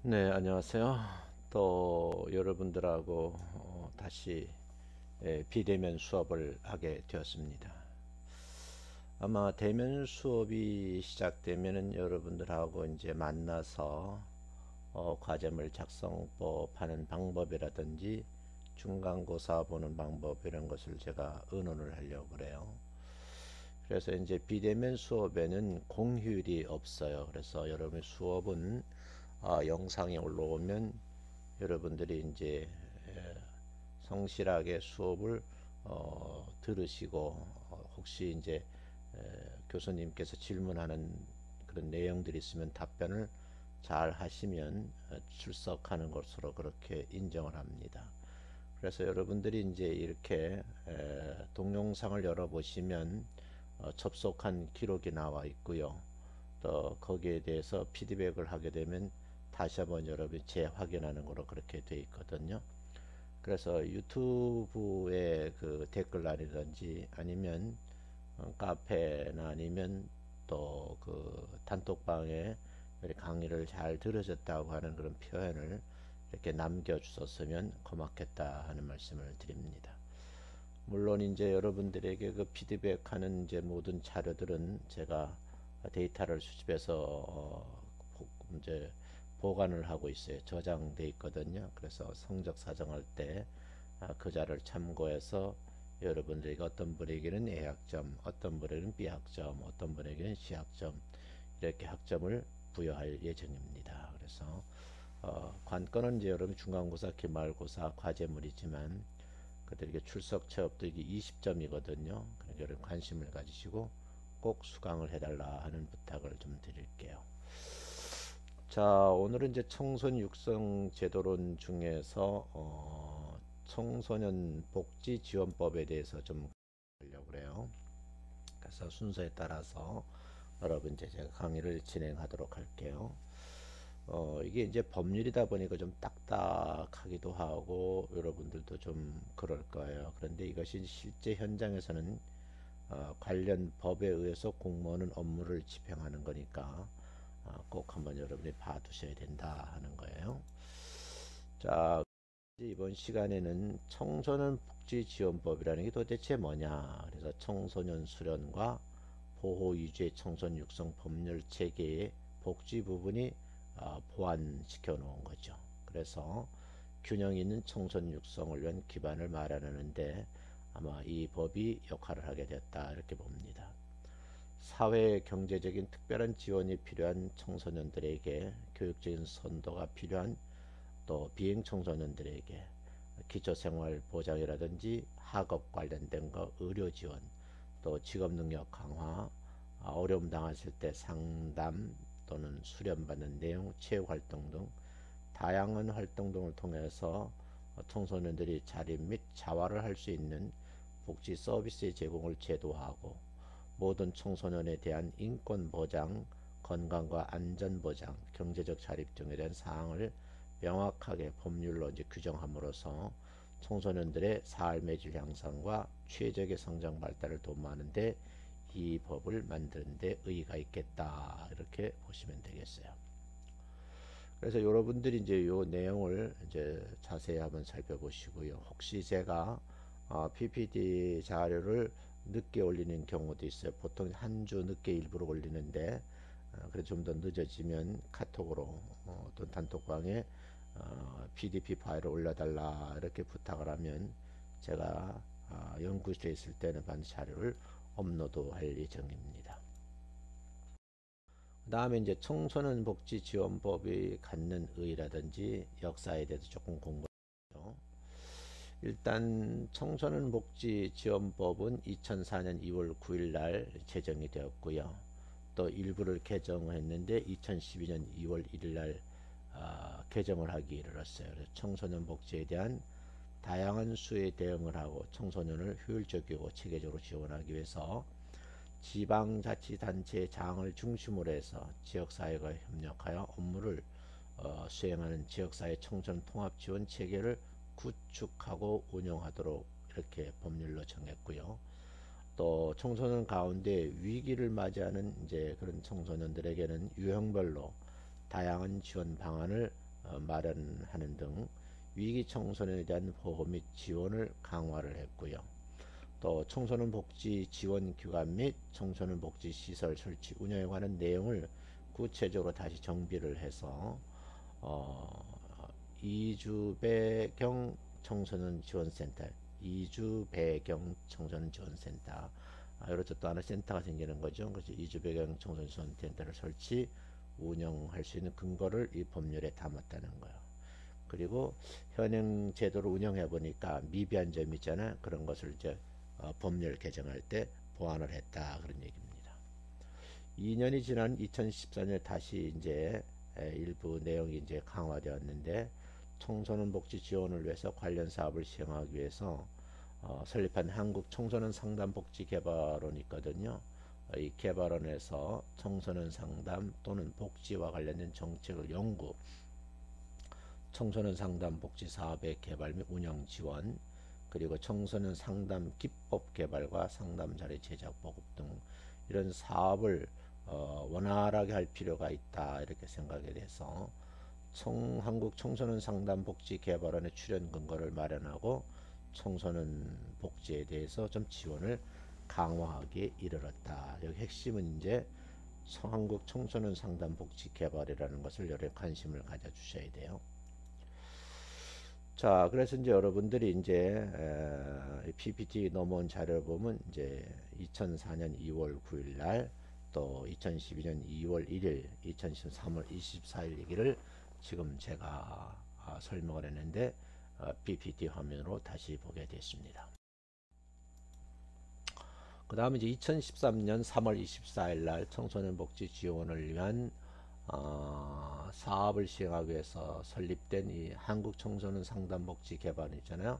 네, 안녕하세요. 또 여러분들하고 다시 비대면 수업을 하게 되었습니다. 아마 대면 수업이 시작되면은 여러분들하고 이제 만나서 과제물 작성법 하는 방법이라든지 중간고사 보는 방법 이런 것을 제가 의논을 하려고 그래요. 그래서 이제 비대면 수업에는 공휴일이 없어요. 그래서 여러분 수업은 영상이 올라오면 여러분들이 이제 성실하게 수업을 들으시고 혹시 이제 교수님께서 질문하는 그런 내용들이 있으면 답변을 잘 하시면 출석하는 것으로 그렇게 인정을 합니다. 그래서 여러분들이 이제 이렇게 동영상을 열어보시면 접속한 기록이 나와 있고요. 또 거기에 대해서 피드백을 하게 되면 다시 한번 여러분이 재확인하는 거로 그렇게 되어 있거든요. 그래서 유튜브에 그 댓글란이든지 아니면 카페나 아니면 또 그 단톡방에 강의를 잘 들으셨다고 하는 그런 표현을 이렇게 남겨주셨으면 고맙겠다 하는 말씀을 드립니다. 물론 이제 여러분들에게 그 피드백하는 이제 모든 자료들은 제가 데이터를 수집해서 이제 보관을 하고 있어요. 저장돼 있거든요. 그래서 성적 사정할 때 그 자료를 참고해서 여러분들에게 어떤 분에게는 A학점, 어떤 분에게는 B학점, 어떤 분에게는 C학점 이렇게 학점을 부여할 예정입니다. 그래서 관건은 이제 여러분 중간고사, 기말고사 과제물이지만 그들에게 출석 체업도 이게 20점이거든요. 그러니까 여러분 관심을 가지시고 꼭 수강을 해달라 하는 부탁을 좀 드릴게요. 자, 오늘은 이제 청소년 육성 제도론 중에서 청소년 복지 지원법에 대해서 좀 하려고 그래요. 그래서 순서에 따라서 여러분 이제 제가 강의를 진행하도록 할게요. 이게 이제 법률이다 보니까 좀 딱딱하기도 하고 여러분들도 좀 그럴 거예요. 그런데 이것이 실제 현장에서는 관련 법에 의해서 공무원은 업무를 집행하는 거니까 꼭 한번 여러분이 봐두셔야 된다 하는 거예요. 자, 이번 시간에는 청소년 복지지원법이라는 게 도대체 뭐냐. 그래서 청소년 수련과 보호 유지의 청소년 육성 법률 체계의 복지 부분이 보완시켜 놓은 거죠. 그래서 균형 있는 청소년 육성을 위한 기반을 마련하는데 아마 이 법이 역할을 하게 됐다 이렇게 봅니다. 사회 경제적인 특별한 지원이 필요한 청소년들에게 교육적인 선도가 필요한 또 비행 청소년들에게 기초생활 보장이라든지 학업 관련된 거, 의료 지원, 또 직업 능력 강화, 어려움 당하실 때 상담 또는 수련받는 내용, 체육 활동 등 다양한 활동 등을 통해서 청소년들이 자립 및 자활을 할 수 있는 복지 서비스의 제공을 제도화하고 모든 청소년에 대한 인권 보장, 건강과 안전 보장, 경제적 자립 등에 대한 사항을 명확하게 법률로 이제 규정함으로써 청소년들의 삶의 질 향상과 최적의 성장 발달을 도모하는데 이 법을 만드는데 의의가 있겠다 이렇게 보시면 되겠어요. 그래서 여러분들이 이제 요 내용을 이제 자세히 한번 살펴보시고요. 혹시 제가 PPT 자료를 늦게 올리는 경우도 있어요. 보통 한 주 늦게 일부러 올리는데 그래 좀 더 늦어지면 카톡으로 또 단톡방에 PDF 파일을 올려달라 이렇게 부탁을 하면 제가 연구실에 있을 때는 반드시 자료를 업로드할 예정입니다. 그 다음에 이제 청소년 복지 지원법이 갖는 의의라든지 역사에 대해서 조금 공부해요. 일단 청소년 복지 지원법은 2004년 2월 9일 날 제정이 되었고요. 또 일부를 개정했는데 2012년 2월 1일 날 개정을 하기 이르렀어요. 그래서 청소년 복지에 대한 다양한 수에 대응을 하고 청소년을 효율적이고 체계적으로 지원하기 위해서 지방자치단체의 장을 중심으로 해서 지역사회가 협력하여 업무를 수행하는 지역사회 청소년 통합지원 체계를 구축하고 운영하도록 이렇게 법률로 정했고요. 또 청소년 가운데 위기를 맞이하는 이제 그런 청소년들에게는 유형별로 다양한 지원 방안을 마련하는 등 위기 청소년에 대한 보호 및 지원을 강화를 했고요. 또 청소년 복지 지원 기관 및 청소년 복지 시설 설치 운영에 관한 내용을 구체적으로 다시 정비를 해서 이주 배경 청소년 지원센터, 이주 배경 청소년 지원센터, 이렇게 또 하나 센터가 생기는 거죠. 그래서 이주 배경 청소년 지원센터를 설치 운영할 수 있는 근거를 이 법률에 담았다는 거예요. 그리고 현행 제도를 운영해 보니까 미비한 점이 있잖아요. 그런 것을 이제 법률 개정할 때 보완을 했다, 그런 얘기입니다. 2년이 지난 2014년에 다시 이제 일부 내용이 이제 강화되었는데, 청소년 복지 지원을 위해서 관련 사업을 시행하기 위해서 설립한 한국 청소년 상담 복지 개발원이 있거든요. 이 개발원에서 청소년 상담 또는 복지와 관련된 정책을 연구, 청소년 상담 복지 사업의 개발 및 운영 지원, 그리고 청소년 상담 기법 개발과 상담 자료 제작 보급 등 이런 사업을 원활하게 할 필요가 있다, 이렇게 생각이 돼서 한국 청소년 상담 복지 개발원의 출연 근거를 마련하고 청소년 복지에 대해서 좀 지원을 강화하기에 이르렀다. 여기 핵심은 이제 한국 청소년 상담 복지 개발이라는 것을 여러 관심을 가져 주셔야 돼요. 자, 그래서 이제 여러분들이 이제 PPT 넘어온 자료를 보면 이제 2004년 2월 9일 날, 또 2012년 2월 1일, 2013월 24일 얘기를 지금 제가 설명을 했는데 PPT 화면으로 다시 보게 됐습니다. 그 다음에 이제 2013년 3월 24일 날 청소년 복지 지원을 위한 사업을 시행하기 위해서 설립된 이 한국 청소년 상담 복지 개발원 있잖아요.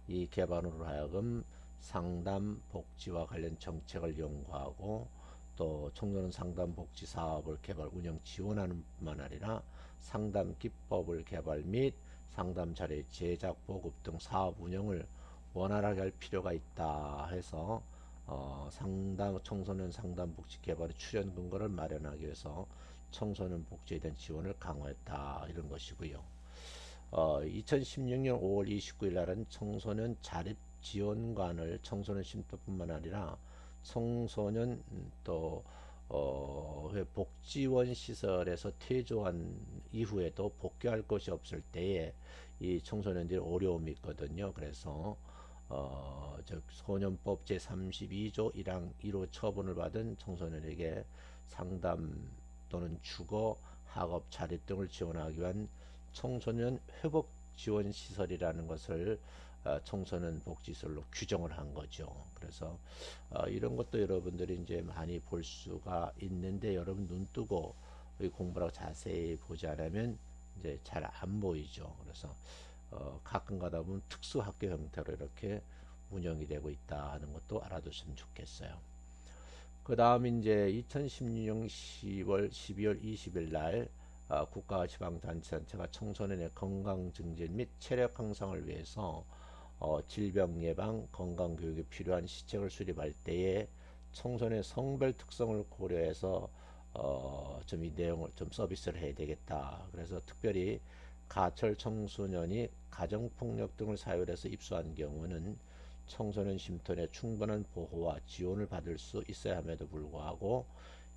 이 개발원으로 하여금 상담 복지와 관련 정책을 연구하고, 또 청소년 상담 복지 사업을 개발 운영 지원하는 뿐만 아니라 상담 기법을 개발 및 상담 자료 제작 보급 등 사업 운영을 원활하게 할 필요가 있다 해서 청소년 상담 복지 개발의 출연 근거를 마련하기 위해서 청소년 복지에 대한 지원을 강화했다, 이런 것이고요. 2016년 5월 29일 날은 청소년 자립 지원관을 청소년 쉼터뿐만 아니라 청소년 또 복지원 시설에서 퇴소한 이후에도 복귀할 곳이 없을 때에 이 청소년들이 어려움이 있거든요. 그래서 소년법 제32조 1항 1호 처분을 받은 청소년에게 상담 또는 주거, 학업, 자립 등을 지원하기 위한 청소년 회복 지원 시설이라는 것을 청소년 복지시설로 규정을 한 거죠. 그래서 이런 것도 여러분들이 이제 많이 볼 수가 있는데, 여러분 눈 뜨고 공부라고 자세히 보지 않으면 이제 잘 안 보이죠. 그래서 가끔 가다 보면 특수 학교 형태로 이렇게 운영이 되고 있다 하는 것도 알아두시면 좋겠어요. 그 다음 이제 2016년 12월 20일 날 국가와 지방자치단체가 청소년의 건강 증진 및 체력 향상을 위해서 질병 예방, 건강 교육에 필요한 시책을 수립할 때에 청소년의 성별 특성을 고려해서 좀 이 내용을 좀 서비스를 해야 되겠다. 그래서 특별히 가철 청소년이 가정폭력 등을 사유로 해서 입소한 경우는 청소년 쉼터에 충분한 보호와 지원을 받을 수 있어야 함에도 불구하고,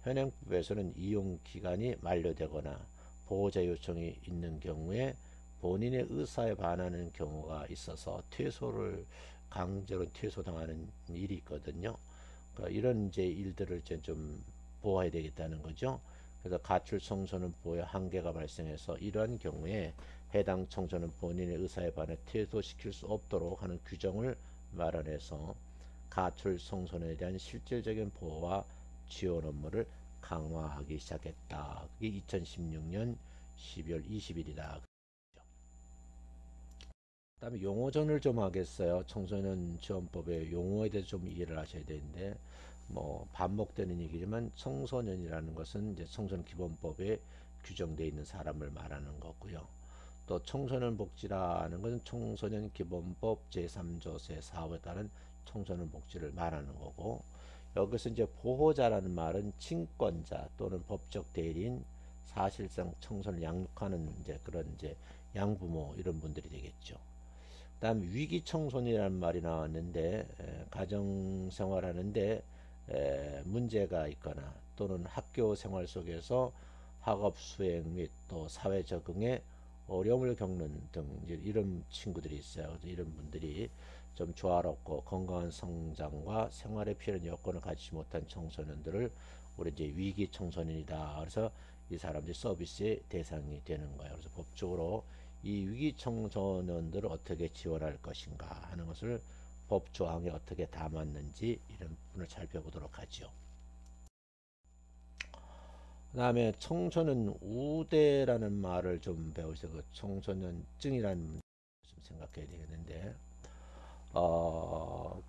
현행법에서는 이용 기간이 만료되거나 보호자 요청이 있는 경우에 본인의 의사에 반하는 경우가 있어서 강제로 퇴소당하는 일이 있거든요. 그러니까 이런 이제 일들을 이제 좀 보호해야 되겠다는 거죠. 그래서 가출 청소년 보호에 한계가 발생해서 이러한 경우에 해당 청소년 본인의 의사에 반해 퇴소시킬 수 없도록 하는 규정을 마련해서 가출 청소년에 대한 실질적인 보호와 지원 업무를 강화하기 시작했다. 그게 2016년 12월 20일이다. 그 다음에 용어전을 좀 하겠어요. 청소년 지원법의 용어에 대해서 좀 이해를 하셔야 되는데, 뭐 반복되는 얘기지만 청소년이라는 것은 이제 청소년 기본법에 규정되어 있는 사람을 말하는 거고요. 또 청소년 복지라는 것은 청소년 기본법 제3조 제4호에 따른 청소년 복지를 말하는 거고, 여기서 이제 보호자라는 말은 친권자 또는 법적 대리인, 사실상 청소년을 양육하는 이제 그런 이제 양부모 이런 분들이 되겠죠. 그다음 위기 청소년이라는 말이 나왔는데 가정 생활하는데 문제가 있거나 또는 학교 생활 속에서 학업 수행 및 또 사회 적응에 어려움을 겪는 등 이런 친구들이 있어요. 그래서 이런 분들이 좀 조화롭고 건강한 성장과 생활에 필요한 여건을 갖추지 못한 청소년들을 우리 이제 위기 청소년이다. 그래서 이 사람들이 서비스의 대상이 되는 거예요. 그래서 법적으로 이 위기 청소년들을 어떻게 지원할 것인가 하는 것을 법 조항에 어떻게 담았는지 이런 부분을 살펴보도록 하죠. 그 다음에 청소년 우대라는 말을 좀 배우셔서 그 청소년증이라는 좀 생각해야 되겠는데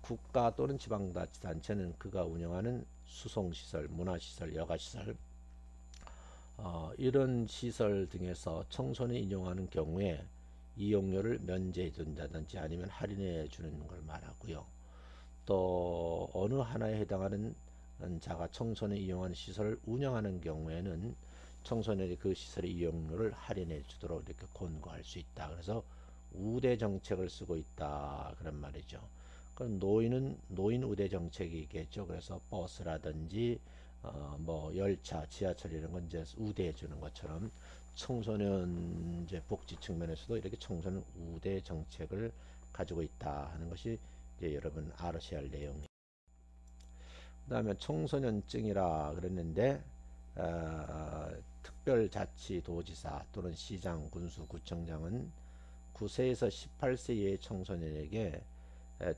국가 또는 지방자치단체는 그가 운영하는 수송시설, 문화시설, 여가시설 이런 시설 등에서 청소년이 이용하는 경우에 이용료를 면제해 준다든지 아니면 할인해 주는 걸 말하고요. 또 어느 하나에 해당하는 자가 청소년이 이용하는 시설을 운영하는 경우에는 청소년이 그 시설의 이용료를 할인해 주도록 이렇게 권고할 수 있다. 그래서 우대 정책을 쓰고 있다 그런 말이죠. 그럼 노인은 노인 우대 정책이겠죠. 그래서 버스라든지 뭐 열차, 지하철 이런 건 이제 우대해 주는 것처럼 청소년 이제 복지 측면에서도 이렇게 청소년 우대 정책을 가지고 있다 하는 것이 이제 여러분 알으셔야 할 내용이에요. 그다음에 청소년증이라 그랬는데 특별자치도지사 또는 시장, 군수, 구청장은 9세에서 18세 이하의 청소년에게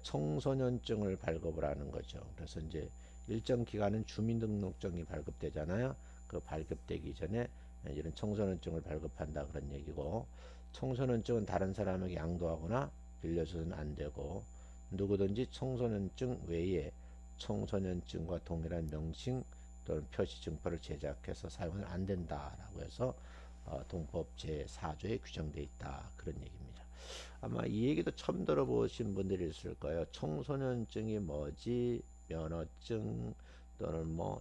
청소년증을 발급을 하는 거죠. 그래서 이제 일정 기간은 주민등록증이 발급되잖아요. 그 발급되기 전에 이런 청소년증을 발급한다 그런 얘기고, 청소년증은 다른 사람에게 양도하거나 빌려줘서는 안 되고, 누구든지 청소년증 외에 청소년증과 동일한 명칭 또는 표시 증표를 제작해서 사용은 안 된다라고 해서 동법 제4조에 규정되어 있다 그런 얘기입니다. 아마 이 얘기도 처음 들어보신 분들이 있을 거예요. 청소년증이 뭐지? 면허증 또는 뭐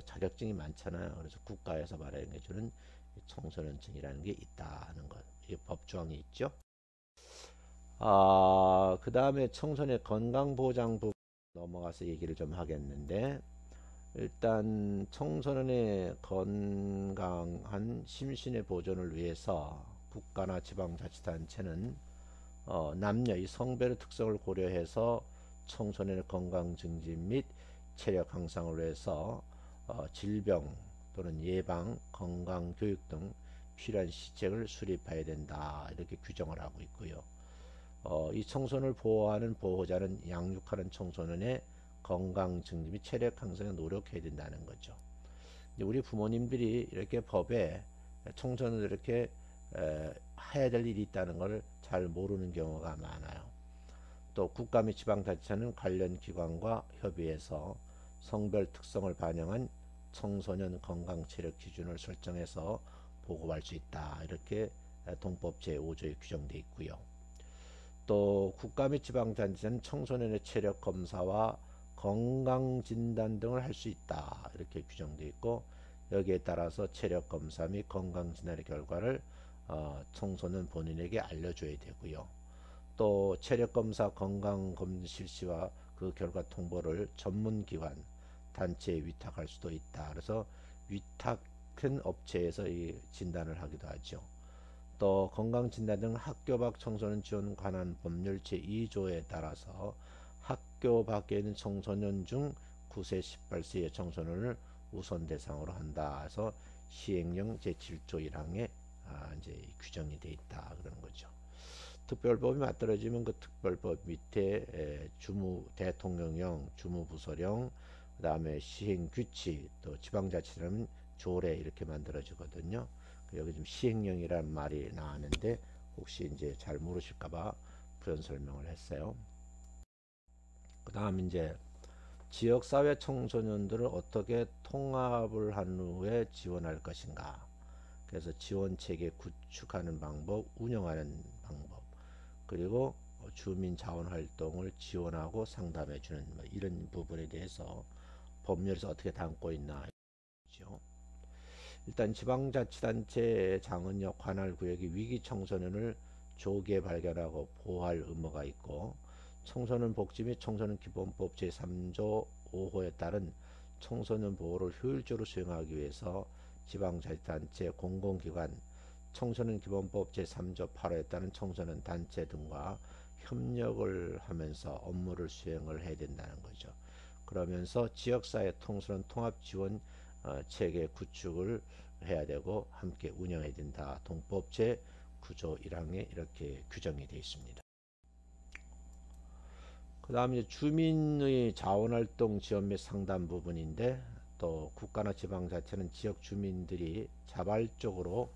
자격증이 많잖아요. 그래서 국가에서 마련해 주는 청소년증이라는 게 있다 하는 것, 이 법조항이 있죠. 그 다음에 청소년 건강보장 부분 넘어가서 얘기를 좀 하겠는데, 일단 청소년의 건강한 심신의 보존을 위해서 국가나 지방자치단체는 남녀 이 성별의 특성을 고려해서 청소년의 건강 증진 및 체력 향상을 위해서 질병 또는 예방, 건강 교육 등 필요한 시책을 수립해야 된다 이렇게 규정을 하고 있고요. 이 청소년을 보호하는 보호자는 양육하는 청소년의 건강 증진 및 체력 향상에 노력해야 된다는 거죠. 우리 부모님들이 이렇게 법에 청소년들 이렇게 해야 될 일이 있다는 걸 잘 모르는 경우가 많아요. 또 국가 및 지방자치는 관련 기관과 협의해서 성별 특성을 반영한 청소년 건강 체력 기준을 설정해서 보고할 수 있다 이렇게 동법 제5조에 규정되어 있고요. 또 국가 및 지방자치는 청소년의 체력 검사와 건강 진단 등을 할 수 있다 이렇게 규정되어 있고, 여기에 따라서 체력 검사 및 건강 진단의 결과를 청소년 본인에게 알려줘야 되고요. 또 체력 검사, 건강 검진 실시와 그 결과 통보를 전문기관, 단체에 위탁할 수도 있다. 그래서 위탁한 업체에서 이 진단을 하기도 하죠. 또 건강진단 등 학교 밖 청소년 지원 관한 법률 제2조에 따라서 학교 밖에 있는 청소년 중 9세 18세의 청소년을 우선 대상으로 한다 해서 시행령 제7조 1항에 이제 규정이 돼 있다 그런 거죠. 특별법이 맞들어지면 그 특별법 밑에 주무 대통령령, 주무부서령, 그다음에 시행규칙, 또 지방자치라면 조례 이렇게 만들어지거든요. 여기 좀 시행령이라는 말이 나왔는데 혹시 이제 잘 모르실까봐 부연 설명을 했어요. 그다음 이제 지역사회 청소년들을 어떻게 통합을 한 후에 지원할 것인가. 그래서 지원체계 구축하는 방법, 운영하는 방법, 그리고 주민 자원 활동을 지원하고 상담해 주는 뭐 이런 부분에 대해서 법률에서 어떻게 담고 있나 죠. 일단 지방자치단체장은요, 관할 구역의 위기 청소년을 조기에 발견하고 보호할 의무가 있고, 청소년 복지 및 청소년 기본법 제3조 5호에 따른 청소년 보호를 효율적으로 수행하기 위해서 지방자치단체, 공공기관, 청소년 기본법 제3조 8호에 따른 청소년 단체 등과 협력을 하면서 업무를 수행을 해야 된다는 거죠. 그러면서 지역사회 청소년 통합 지원 체계 구축을 해야 되고 함께 운영해야 된다. 동법 제 9조 1항에 이렇게 규정이 되어 있습니다. 그 다음에 주민의 자원활동 지원 및 상담 부분인데, 또 국가나 지방자치는 지역 주민들이 자발적으로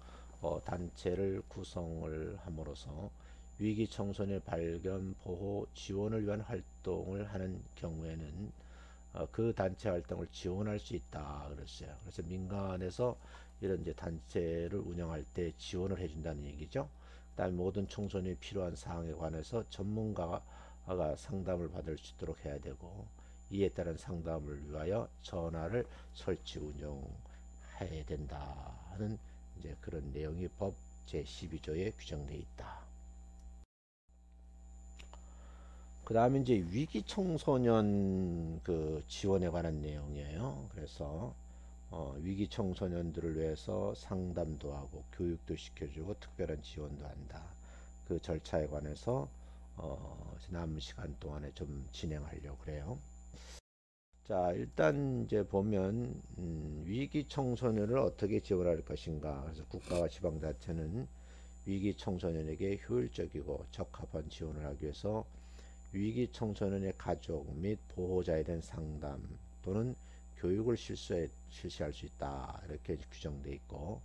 단체를 구성을 함으로써 위기 청소년 발견, 보호, 지원을 위한 활동을 하는 경우에는 그 단체 활동을 지원할 수 있다 그랬어요. 그래서 민간에서 이런 이제 단체를 운영할 때 지원을 해준다는 얘기죠. 그다음에 모든 청소년이 필요한 사항에 관해서 전문가가 상담을 받을 수 있도록 해야 되고, 이에 따른 상담을 위하여 전화를 설치 운영해야 된다 하는 이제 그런 내용이 법 제12조에 규정되어 있다. 그 다음에 이제 위기 청소년 그 지원에 관한 내용이에요. 그래서 위기 청소년들을 위해서 상담도 하고 교육도 시켜주고 특별한 지원도 한다. 그 절차에 관해서 남은 시간 동안에 좀 진행하려고 그래요. 자, 일단 이제 보면 위기 청소년을 어떻게 지원할 것인가. 그래서 국가와 지방자치는 위기 청소년에게 효율적이고 적합한 지원을 하기 위해서 위기 청소년의 가족 및 보호자에 대한 상담 또는 교육을 실시할 수 있다. 이렇게 규정되어 있고,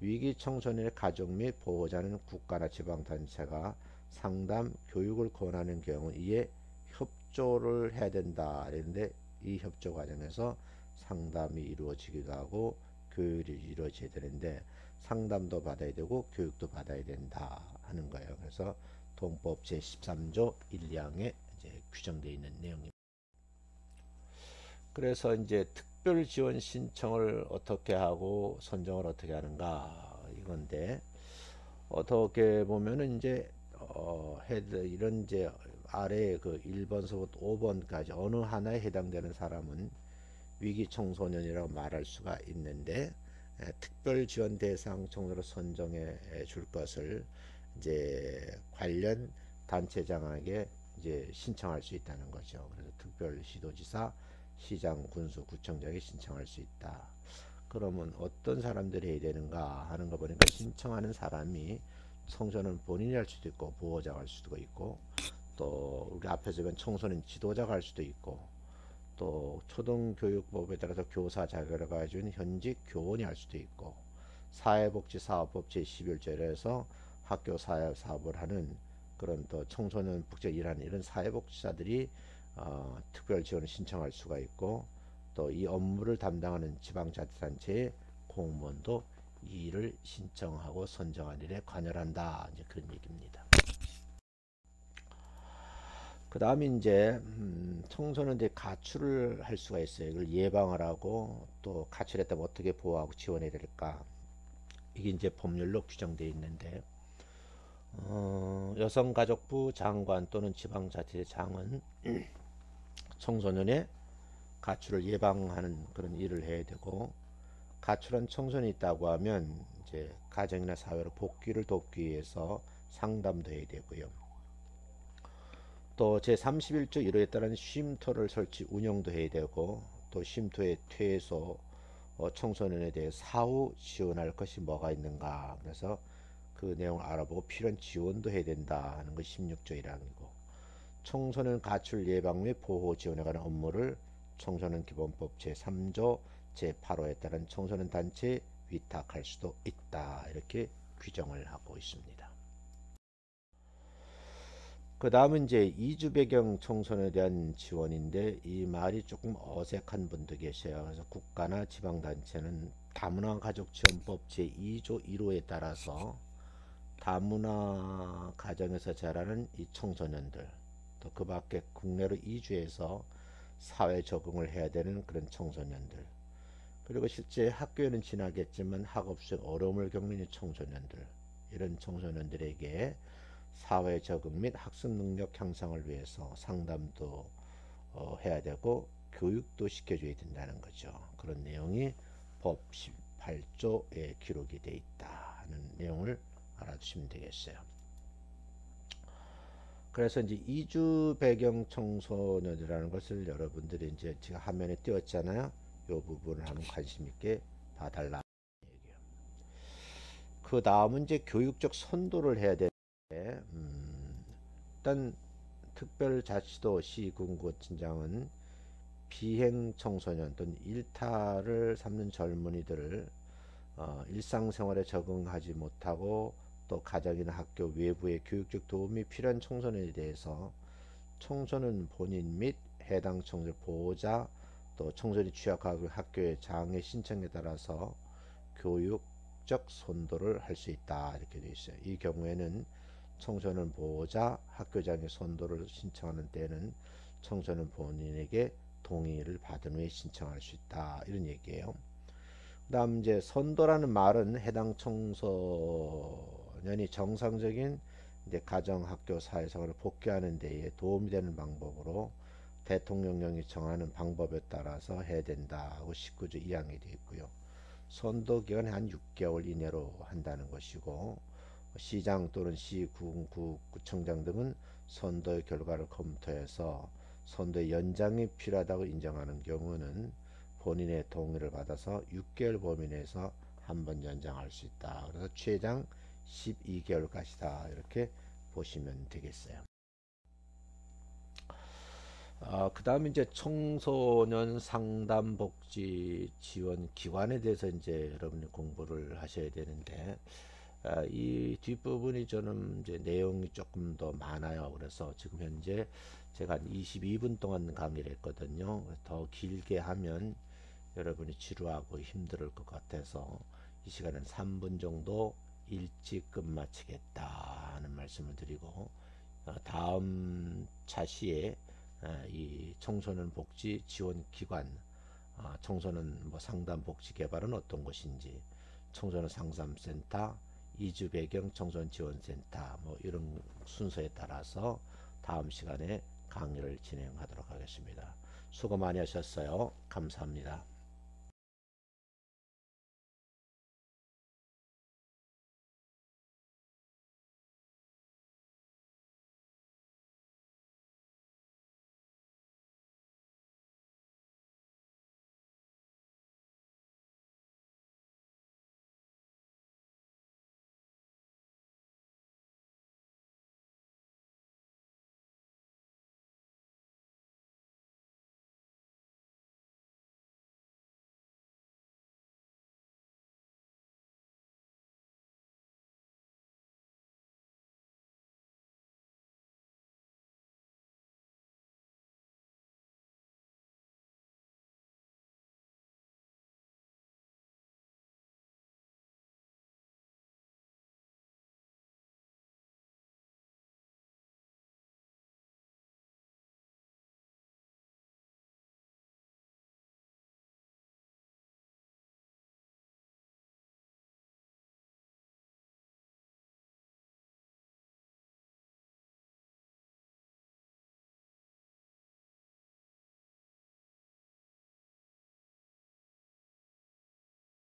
위기 청소년의 가족 및 보호자는 국가나 지방단체가 상담, 교육을 권하는 경우 이에 협조를 해야 된다. 그런데 이 협조 과정에서 상담이 이루어지기도 하고 교육이 이루어져야 되는데, 상담도 받아야 되고 교육도 받아야 된다 하는 거예요. 그래서 동법 제13조 1, 2항에 이제 규정되어 있는 내용입니다. 그래서 이제 특별 지원 신청을 어떻게 하고 선정을 어떻게 하는가 이건데, 어떻게 보면은 이제 헤드 이런 이제 아래 그 1번서부터 5번까지 어느 하나에 해당되는 사람은 위기 청소년이라고 말할 수가 있는데, 특별 지원 대상 청소로 선정해 줄 것을 이제 관련 단체장에게 이제 신청할 수 있다는 거죠. 그래서 특별시도지사, 시장, 군수, 구청장이 신청할 수 있다. 그러면 어떤 사람들이 해야 되는가 하는 거 보니까, 신청하는 사람이 청소년 본인이 할 수도 있고 보호자가 할 수도 있고, 또 우리 앞에서 본 청소년 지도자가 할 수도 있고, 또 초등교육법에 따라서 교사 자격을 가진 현직 교원이 할 수도 있고, 사회복지사업법 제11조에서 학교 사업을 하는 그런 또 청소년 복지 일하는 이런 사회복지사들이 특별 지원을 신청할 수가 있고, 또 이 업무를 담당하는 지방자치단체의 공무원도 이 일을 신청하고 선정한 일에 관여한다. 이제 그런 얘기입니다. 그 다음에 이제 청소년들이 가출을 할 수가 있어요. 이걸 예방을 하고, 또 가출했다면 어떻게 보호하고 지원해야 될까. 이게 이제 법률로 규정되어 있는데, 여성가족부 장관 또는 지방자치장은 청소년의 가출을 예방하는 그런 일을 해야 되고, 가출한 청소년이 있다고 하면 이제 가정이나 사회로 복귀를 돕기 위해서 상담도 해야 되고요. 또 제31조 1호에 따른 쉼터를 설치 운영도 해야 되고, 또 쉼터의 퇴소 청소년에 대해 사후 지원할 것이 뭐가 있는가, 그래서 그 내용을 알아보고 필요한 지원도 해야 된다 하는 것이 16조 1항이고, 청소년 가출 예방 및 보호 지원에 관한 업무를 청소년 기본법 제3조 제8호에 따른 청소년 단체에 위탁할 수도 있다. 이렇게 규정을 하고 있습니다. 그 다음은 이제 이주 배경 청소년에 대한 지원인데, 이 말이 조금 어색한 분도 계셔요. 그래서 국가나 지방단체는 다문화 가족지원법 제2조 1호에 따라서 다문화 가정에서 자라는 이 청소년들, 또 그 밖에 국내로 이주해서 사회 적응을 해야 되는 그런 청소년들, 그리고 실제 학교에는 지나겠지만 학업 수행 어려움을 겪는 청소년들, 이런 청소년들에게 사회 적응 및 학습 능력 향상을 위해서 상담도 해야 되고 교육도 시켜줘야 된다는 거죠. 그런 내용이 법 18조에 기록이 돼 있다 하는 내용을 알아두시면 되겠어요. 그래서 이제 이주 배경 청소년이라는 것을 여러분들이 이제 제가 화면에 띄웠잖아요. 이 부분을 한번 관심 있게 봐달라 얘기예요. 그 다음은 이제 교육적 선도를 해야 되는데, 일단 특별자치도 시군구청장은 비행 청소년 또는 일탈을 삼는 젊은이들을 일상생활에 적응하지 못하고 또 가정이나 학교 외부의 교육적 도움이 필요한 청소년에 대해서 청소년 본인 및 해당 청소년 보호자 또 청소년이 취약하고 학교의 장애 신청에 따라서 교육적 선도를 할 수 있다 이렇게 되어 있어요. 이 경우에는 청소년 보호자 학교장의 선도를 신청하는 때는 청소년 본인에게 동의를 받은 후에 신청할 수 있다 이런 얘기예요. 그다음 이제 선도라는 말은 해당 청소년이 정상적인 이제 가정, 학교, 사회생활을 복귀하는 데에 도움이 되는 방법으로 대통령령이 정하는 방법에 따라서 해야 된다고 19조 2항에 되어 있고요. 선도 기간이 한 6개월 이내로 한다는 것이고 시장 또는 시군구청장 등은 선도의 결과를 검토해서 선도의 연장이 필요하다고 인정하는 경우는 본인의 동의를 받아서 6개월 범위 내에서 한 번 연장할 수 있다. 그래서 최장 12개월까지다. 이렇게 보시면 되겠어요. 그 다음에 이제 청소년 상담 복지 지원 기관에 대해서 이제 여러분이 공부를 하셔야 되는데, 이 뒷부분이 저는 이제 내용이 조금 더 많아요. 그래서 지금 현재 제가 한 22분 동안 강의를 했거든요. 더 길게 하면 여러분이 지루하고 힘들 것 같아서 이 시간은 3분 정도 일찍 끝마치겠다 하는 말씀을 드리고, 다음 차시에 이 청소년 복지 지원 기관, 청소년 뭐 상담 복지 개발은 어떤 것인지, 청소년 상담센터, 이주 배경 청소년 지원센터 뭐 이런 순서에 따라서 다음 시간에 강의를 진행하도록 하겠습니다. 수고 많이 하셨어요. 감사합니다.